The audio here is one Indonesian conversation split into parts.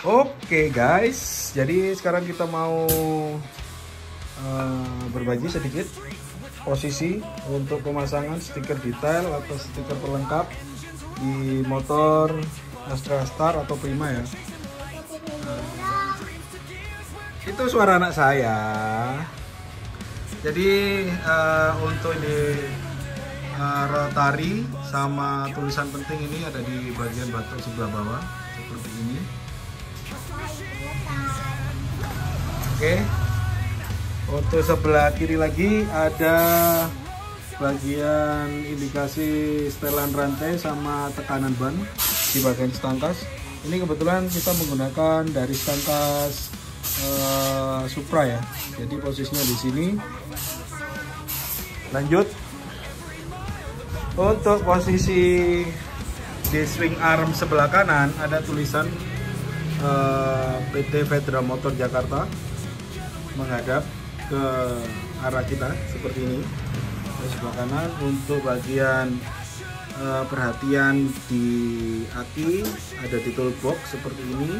Oke guys, jadi sekarang kita mau berbagi sedikit posisi untuk pemasangan stiker detail atau stiker pelengkap di motor Astra Star atau Prima ya. Itu suara anak saya. Jadi untuk ini rotari sama tulisan penting ini ada di bagian batok sebelah bawah seperti ini. Oke, untuk sebelah kiri lagi ada bagian indikasi setelan rantai sama tekanan ban di bagian stangkas. Ini kebetulan kita menggunakan dari stangkas Supra ya. Jadi posisinya di sini. Lanjut. Untuk posisi di swing arm sebelah kanan ada tulisan PT Federal Motor Jakarta menghadap ke arah kita seperti ini. Terus sebelah kanan untuk bagian perhatian di aki ada di toolbox seperti ini.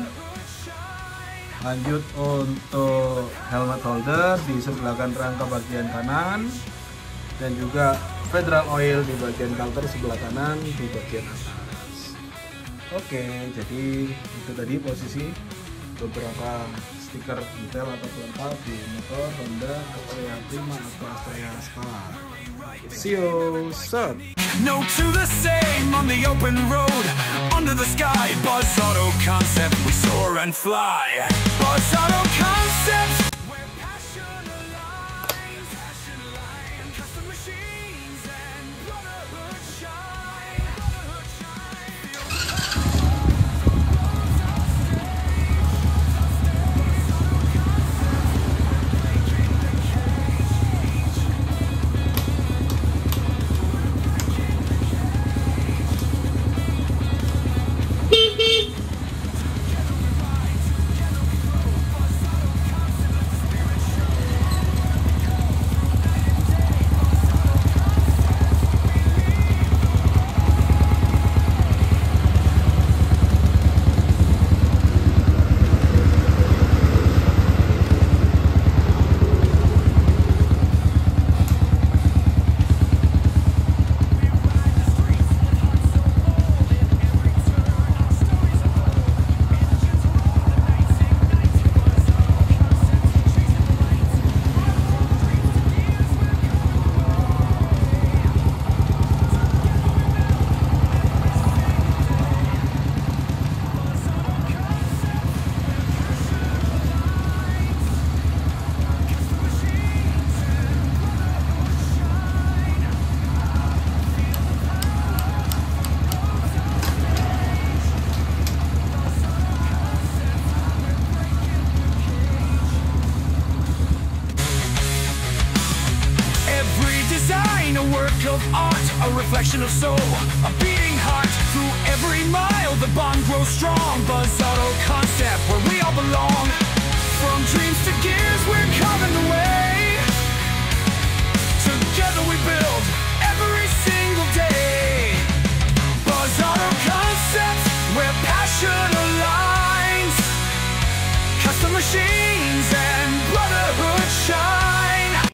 Lanjut untuk helmet holder di sebelah rangka bagian kanan dan juga Federal Oil di bagian counter sebelah kanan di bagian atas. Oke, jadi itu tadi posisi beberapa stiker detail atau pelengkap di motor Honda Astrea Prima atau Astrea Star. See you soon. No to the same on the open road, under the sky. Buzz Auto Concept, we soar and fly. Buzz Auto Concept. Where passion aligns, passion line, custom machines and brotherhood shine, brotherhood shine. A work of art, a reflection of soul, a beating heart through every mile. The bond grows strong. Buzz Auto Concept, where we all belong. From dreams to gears, we're carving the way.